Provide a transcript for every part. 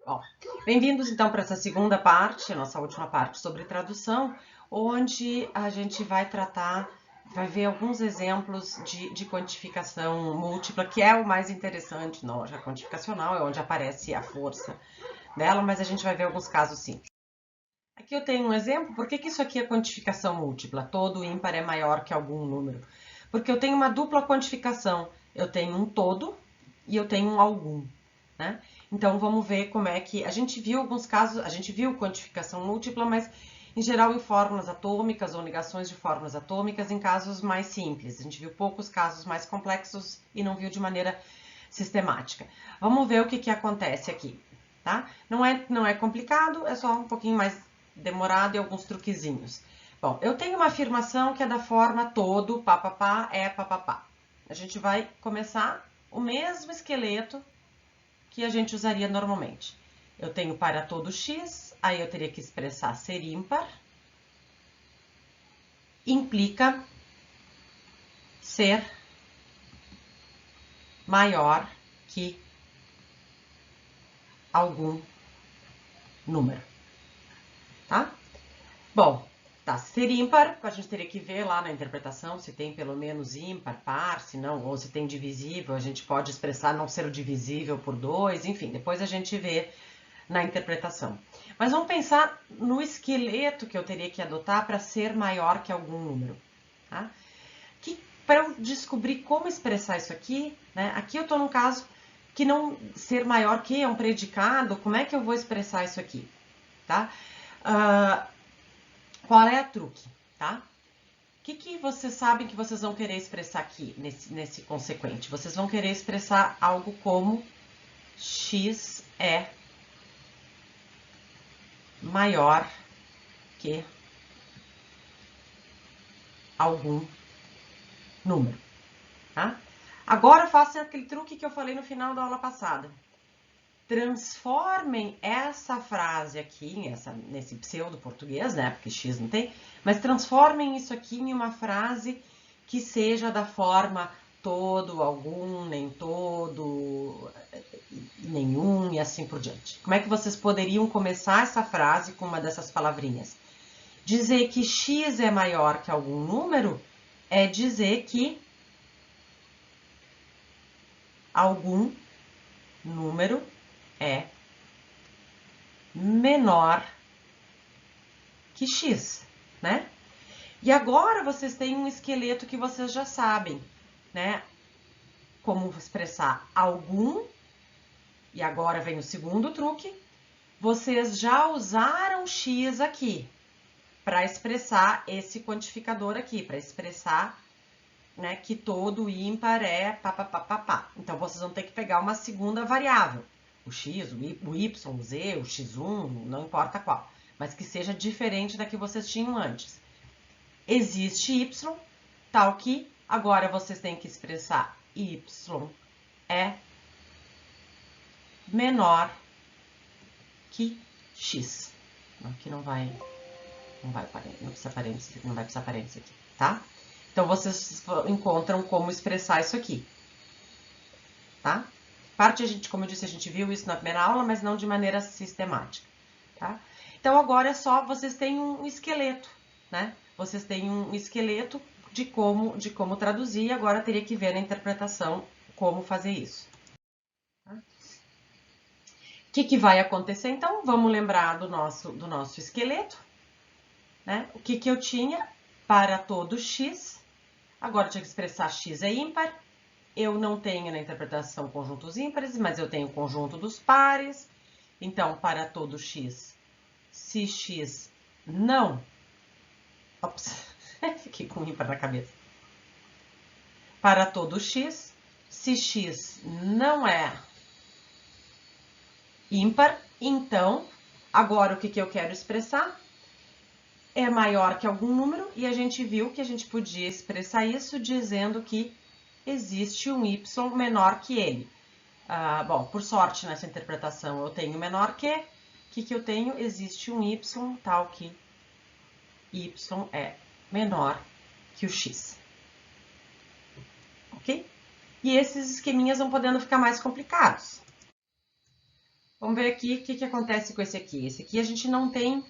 Bom, bem-vindos então para essa segunda parte, nossa última parte sobre tradução, onde a gente vai ver alguns exemplos de quantificação múltipla, que é o mais interessante na loja quantificacional, é onde aparece a força dela, mas a gente vai ver alguns casos simples. Aqui eu tenho um exemplo, por que isso aqui é quantificação múltipla? Todo ímpar é maior que algum número. Porque eu tenho uma dupla quantificação, eu tenho um todo e eu tenho um algum, né? Então vamos ver como é que a gente viu alguns casos, a gente viu quantificação múltipla, mas em geral em fórmulas atômicas ou negações de fórmulas atômicas em casos mais simples. A gente viu poucos casos mais complexos e não viu de maneira sistemática. Vamos ver o que acontece aqui, tá? Não é complicado, é só um pouquinho mais demorado e alguns truquezinhos. Bom, eu tenho uma afirmação que é da forma todo, papapá, é papapá. A gente vai começar o mesmo esqueleto que a gente usaria normalmente. Eu tenho para todo x, aí eu teria que expressar ser ímpar, implica ser maior que algum número, tá? Bom, tá, ser ímpar, a gente teria que ver lá na interpretação se tem pelo menos ímpar, par, se não, ou se tem divisível, a gente pode expressar não ser o divisível por 2, enfim, depois a gente vê na interpretação. Mas vamos pensar no esqueleto que eu teria que adotar para ser maior que algum número, tá? Para eu descobrir como expressar isso aqui, né? Aqui eu estou num caso que não ser maior que é um predicado, como é que eu vou expressar isso aqui, tá? Qual é a truque, tá? O que vocês sabem que vocês vão querer expressar aqui, nesse consequente? Vocês vão querer expressar algo como x é maior que algum número, tá? Agora façam aquele truque que eu falei no final da aula passada. Transformem essa frase aqui, nesse pseudo-português, né? Porque x não tem, mas transformem isso aqui em uma frase que seja da forma todo, algum, nem todo, nenhum e assim por diante. Como é que vocês poderiam começar essa frase com uma dessas palavrinhas? Dizer que x é maior que algum número é dizer que algum número é menor que x, né? E agora vocês têm um esqueleto que vocês já sabem, né? Como expressar algum, e agora vem o segundo truque. Vocês já usaram x aqui para expressar esse quantificador aqui, para expressar, né, que todo ímpar é papapá. Então vocês vão ter que pegar uma segunda variável, o x, o y, o z, o x1, não importa qual, mas que seja diferente da que vocês tinham antes. Existe y, tal que agora vocês têm que expressar y é menor que x. Aqui não precisa parênteses aqui, tá? Então vocês encontram como expressar isso aqui, tá? Parte a gente, como eu disse, a gente viu isso na primeira aula, mas não de maneira sistemática, tá? Então agora é só vocês têm um esqueleto, né? Vocês têm um esqueleto de como traduzir, e agora teria que ver na interpretação como fazer isso. Tá? O que vai acontecer então? Vamos lembrar do nosso esqueleto, né? O que eu tinha para todo x, agora eu tinha que expressar x é ímpar, eu não tenho na interpretação conjuntos ímpares, mas eu tenho o conjunto dos pares, então para todo x, se x não... Ops, fiquei com ímpar na cabeça. Para todo x, se x não é ímpar, então, agora o que eu quero expressar? É maior que algum número, e a gente viu que a gente podia expressar isso dizendo que existe um y menor que ele. Bom, por sorte, nessa interpretação eu tenho menor que. O que eu tenho? Existe um y tal que y é menor que o x. Ok? E esses esqueminhas vão podendo ficar mais complicados. Vamos ver aqui o que acontece com esse aqui. Esse aqui a gente não tem,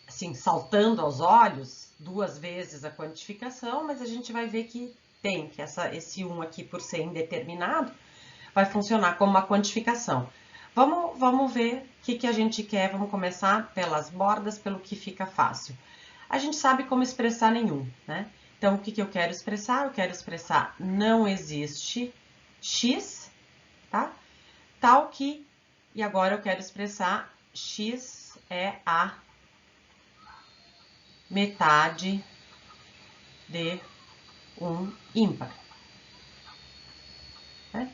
assim, saltando aos olhos, 2 vezes a quantificação, mas a gente vai ver que tem, que esse 1 aqui, por ser indeterminado, vai funcionar como uma quantificação. Vamos ver o que a gente quer. Vamos começar pelas bordas, pelo que fica fácil. A gente sabe como expressar nenhum, né? Então, o que eu quero expressar? Eu quero expressar não existe x, tá? Tal que, e agora eu quero expressar x é a metade de um ímpar. Né?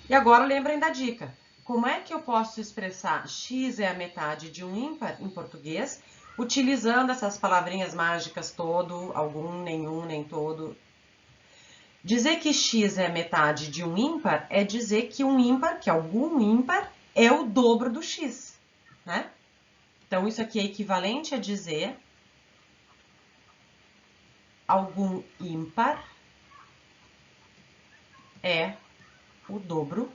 E agora lembrem da dica. Como é que eu posso expressar x é a metade de um ímpar em português, utilizando essas palavrinhas mágicas todo, algum, nenhum, nem todo? Dizer que x é a metade de um ímpar é dizer que um ímpar, que algum ímpar, é o dobro do x, né? Então, isso aqui é equivalente a dizer algum ímpar é o dobro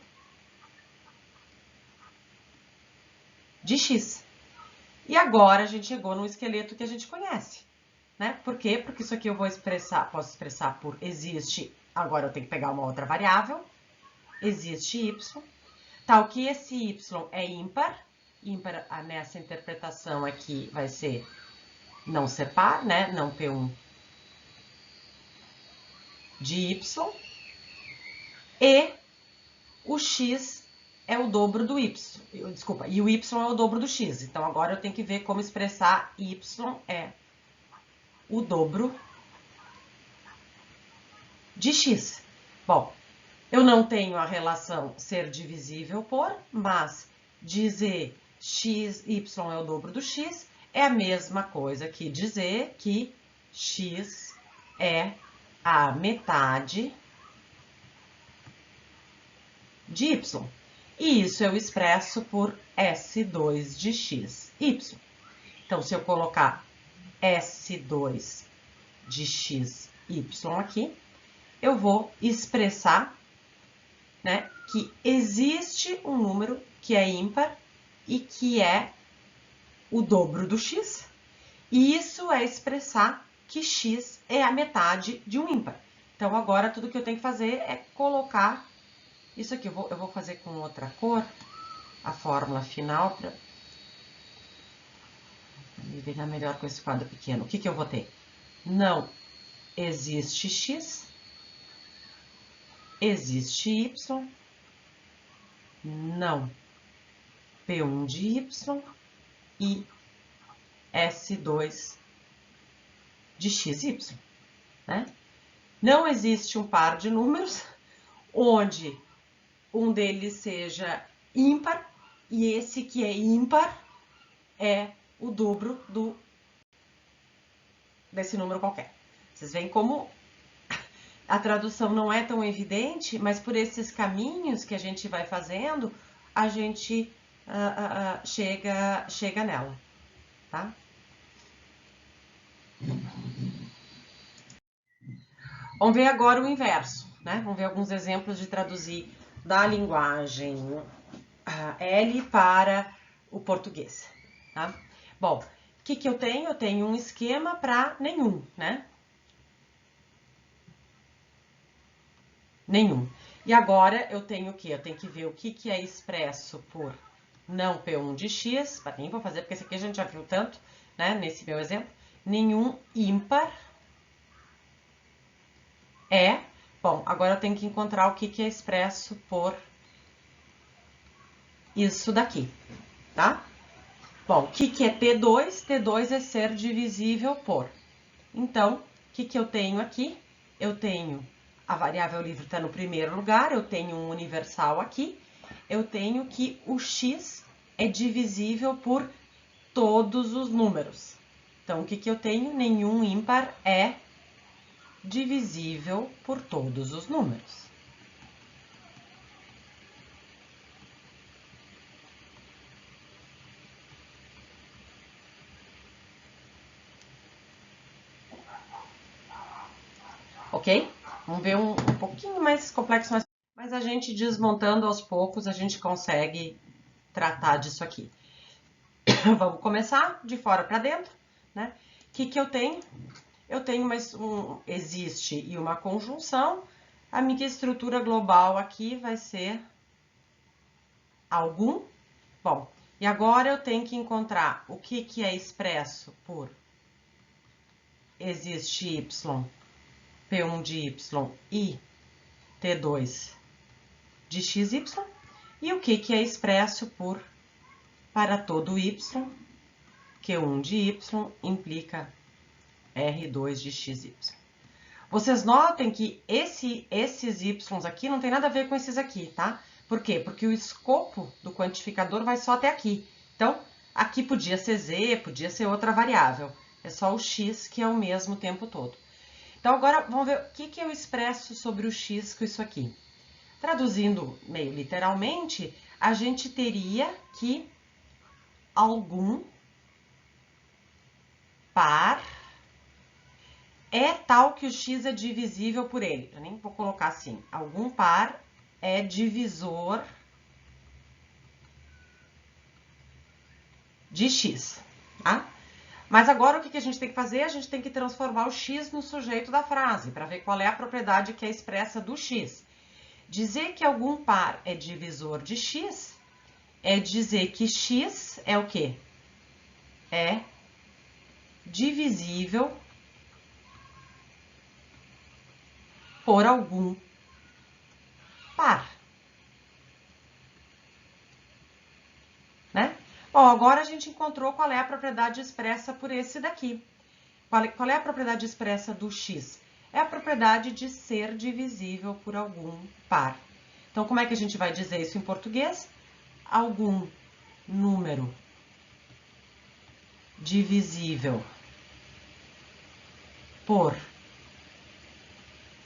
de x. E agora a gente chegou no esqueleto que a gente conhece, né? Por quê? Porque isso aqui eu vou expressar, posso expressar por existe, agora eu tenho que pegar uma outra variável, existe y, tal que esse y é ímpar, ímpar nessa interpretação aqui vai ser não ser par, né? Não P1 de y, e o x é o dobro do y, desculpa, e o y é o dobro do x. Então, agora eu tenho que ver como expressar y é o dobro de x. Bom, eu não tenho a relação ser divisível por, mas dizer x, y é o dobro do x é a mesma coisa que dizer que x é a metade de y. E isso eu expresso por S2 de x, y. Então, se eu colocar S2 de x, y aqui, eu vou expressar, né, que existe um número que é ímpar e que é o dobro do x. E isso é expressar que x é a metade de um ímpar. Então, agora, tudo que eu tenho que fazer é colocar isso aqui. Eu vou fazer com outra cor a fórmula final para me ver melhor com esse quadro pequeno. O que eu vou ter? Não existe x, existe y, não P1 de y e S2 de xy, né? Não existe um par de números onde um deles seja ímpar e esse que é ímpar é o dobro desse número qualquer. Vocês veem como a tradução não é tão evidente, mas por esses caminhos que a gente vai fazendo, a gente chega nela, tá? Vamos ver agora o inverso, né? Vamos ver alguns exemplos de traduzir da linguagem L para o português, tá? Bom, o que eu tenho? Eu tenho um esquema para nenhum, né? Nenhum. E agora eu tenho o quê? Eu tenho que ver o que é expresso por não P1 de x, nem vou fazer porque esse aqui a gente já viu tanto, né? Nesse meu exemplo. Nenhum ímpar é... Bom, agora eu tenho que encontrar o que é expresso por isso daqui, tá? Bom, o que é T2? T2 é ser divisível por. Então, o que eu tenho aqui? Eu tenho a variável livre está no primeiro lugar, eu tenho um universal aqui, eu tenho que o x é divisível por todos os números. Então, o que eu tenho? Nenhum ímpar é divisível por todos os números. Ok? Vamos ver um pouquinho mais complexo, mas a gente desmontando aos poucos, a gente consegue tratar disso aqui? Vamos começar de fora para dentro, né? O que eu tenho? Eu tenho existe e uma conjunção. A minha estrutura global aqui vai ser algum. Bom, e agora eu tenho que encontrar o que é expresso por existe y, P1 de y e T2 de xy, e o que é expresso por para todo y, Q1 de y implica R2 de xy. Vocês notem que esses y aqui não tem nada a ver com esses aqui, tá? Por quê? Porque o escopo do quantificador vai só até aqui. Então, aqui podia ser z, podia ser outra variável. É só o x que é o mesmo o tempo todo. Então, agora vamos ver o que eu expresso sobre o x com isso aqui. Traduzindo meio literalmente, a gente teria que algum par é tal que o x é divisível por ele. Eu nem vou colocar assim. Algum par é divisor de x, tá? Mas agora o que a gente tem que fazer? A gente tem que transformar o x no sujeito da frase, para ver qual é a propriedade que é expressa do x. Dizer que algum par é divisor de x é dizer que x é o quê? É divisível por algum par. Né? Bom, agora a gente encontrou qual é a propriedade expressa por esse daqui. Qual é a propriedade expressa do x? É a propriedade de ser divisível por algum par. Então, como é que a gente vai dizer isso em português? Algum número divisível por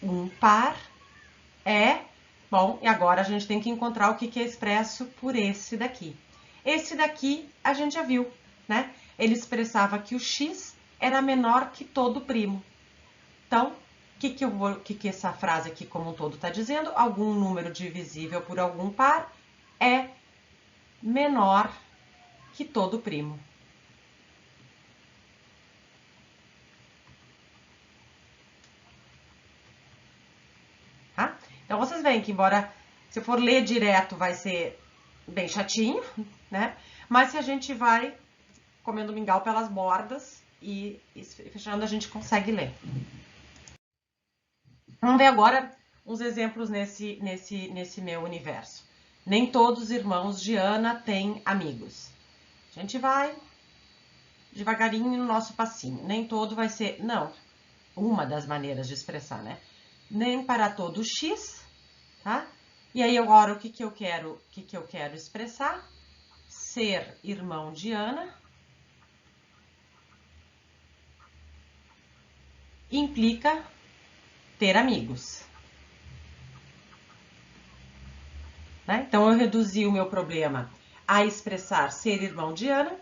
um par é... Bom, e agora a gente tem que encontrar o que é expresso por esse daqui. Esse daqui a gente já viu, né? Ele expressava que o x era menor que todo primo. Então, o que essa frase aqui como um todo está dizendo? Algum número divisível por algum par é menor que todo primo. Tá? Então, vocês veem que, embora se for ler direto vai ser bem chatinho, né? Mas se a gente vai comendo mingau pelas bordas e fechando, a gente consegue ler. Vamos ver agora uns exemplos nesse meu universo. Nem todos os irmãos de Ana têm amigos. A gente vai devagarinho no nosso passinho. Nem todo vai ser... Não, uma das maneiras de expressar, né? Nem para todo x, tá? E aí agora o que eu quero expressar? Ser irmão de Ana implica ter amigos. Né? Então, eu reduzi o meu problema a expressar ser irmão de Ana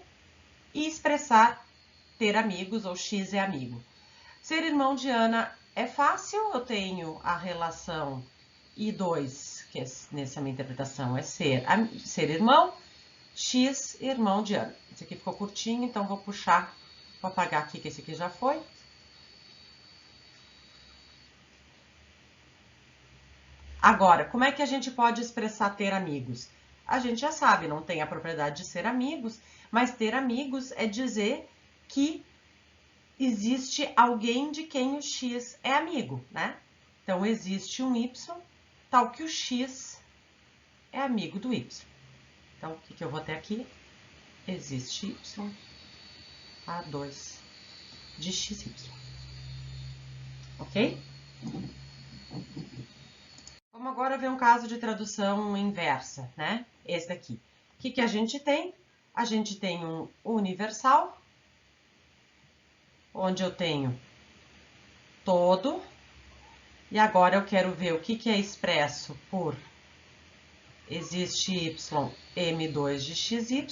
e expressar ter amigos, ou x é amigo. Ser irmão de Ana é fácil, eu tenho a relação I2, que nessa minha interpretação é ser irmão, x irmão de Ana. Esse aqui ficou curtinho, então vou puxar, vou apagar aqui que esse aqui já foi. Agora, como é que a gente pode expressar ter amigos? A gente já sabe, não tem a propriedade de ser amigos, mas ter amigos é dizer que existe alguém de quem o x é amigo, né? Então, existe um y, tal que o x é amigo do y. Então, o que eu vou ter aqui? Existe y A2 de xy. Ok? Vamos agora ver um caso de tradução inversa, né? Esse daqui. O que a gente tem? A gente tem um universal, onde eu tenho todo, e agora eu quero ver o que é expresso por existe y m2 de xy,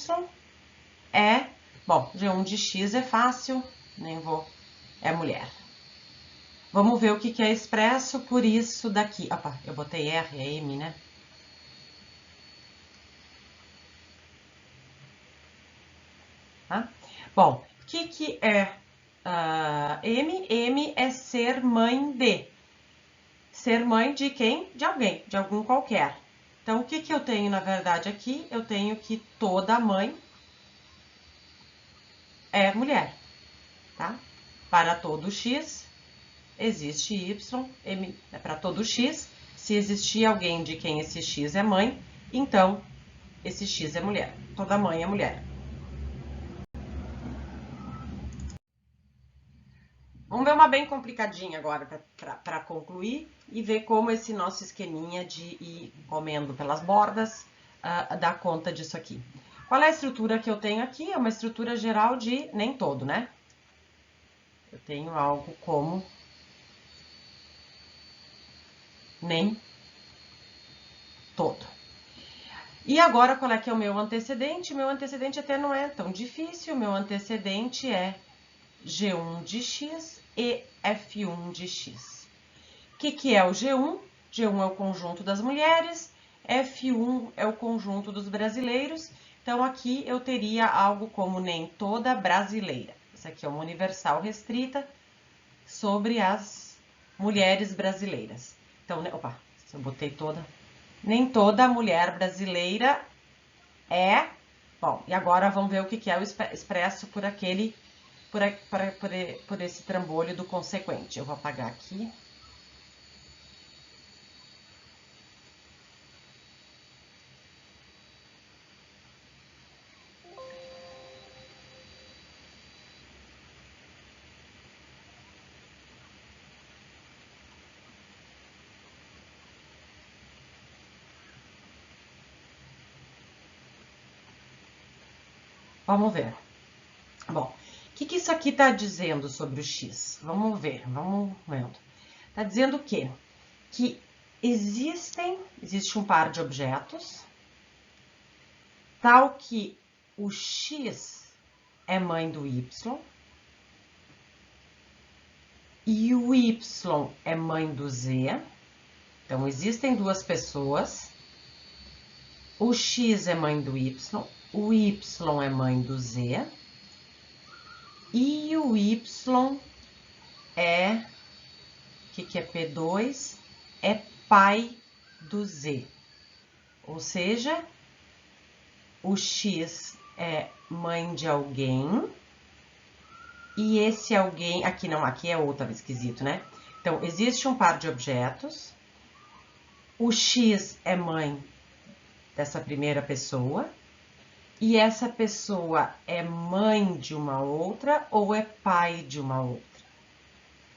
bom, g1 de x é fácil, nem vou, é mulher. Vamos ver o que é expresso por isso daqui. Opa, eu botei R, é M, né? Tá? Bom, o que é M? M é ser mãe de. Ser mãe de quem? De alguém, de algum qualquer. Então, o que eu tenho, na verdade, aqui? Eu tenho que toda mãe é mulher, tá? Para todo X, existe Y, M é para todo X. Se existir alguém de quem esse X é mãe, então esse X é mulher. Toda mãe é mulher. Vamos ver uma bem complicadinha agora para concluir e ver como esse nosso esqueminha de ir comendo pelas bordas dá conta disso aqui. Qual é a estrutura que eu tenho aqui? É uma estrutura geral de nem todo, né? Eu tenho algo como nem todo. E agora, qual é que é o meu antecedente? O meu antecedente até não é tão difícil. O meu antecedente é G1 de X e F1 de X. O que é o G1? G1 é o conjunto das mulheres, F1 é o conjunto dos brasileiros. Então, aqui eu teria algo como nem toda brasileira. Isso aqui é uma universal restrita sobre as mulheres brasileiras. Então, opa, se eu botei toda... Nem toda mulher brasileira é... Bom, e agora vamos ver o que é o expresso por aquele... Por esse trambolho do consequente. Eu vou apagar aqui. Vamos ver. Bom, o que isso aqui está dizendo sobre o X? Vamos ver, vamos vendo. Está dizendo o quê? Que existe um par de objetos, tal que o X é mãe do Y e o Y é mãe do Z. Então, existem duas pessoas, o X é mãe do Y, o Y é mãe do Z e o Y é, o que é P2? É pai do Z. Ou seja, o X é mãe de alguém e esse alguém, aqui não, aqui é outra esquisito, né? Então, existe um par de objetos, o X é mãe dessa primeira pessoa e essa pessoa é mãe de uma outra ou é pai de uma outra,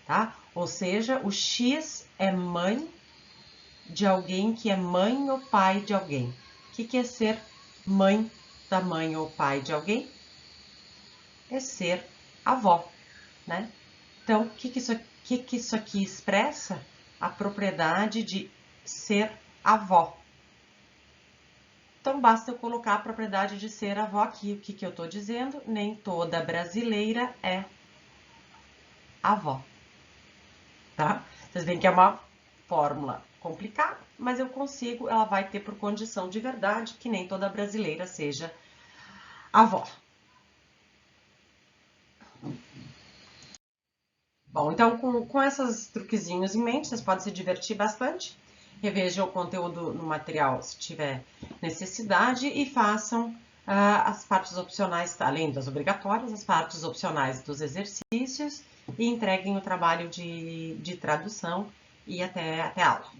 tá? Ou seja, o X é mãe de alguém que é mãe ou pai de alguém. O que é ser mãe da mãe ou pai de alguém? É ser avó, né? Então, o que isso aqui expressa? A propriedade de ser avó. Então, basta eu colocar a propriedade de ser avó aqui. O que eu estou dizendo? Nem toda brasileira é avó, tá? Vocês veem que é uma fórmula complicada, mas eu consigo, ela vai ter por condição de verdade que nem toda brasileira seja avó. Bom, então com esses truquezinhos em mente, vocês podem se divertir bastante. Revejam o conteúdo no material se tiver necessidade e façam as partes opcionais, além das obrigatórias, as partes opcionais dos exercícios e entreguem o trabalho de tradução e até a aula.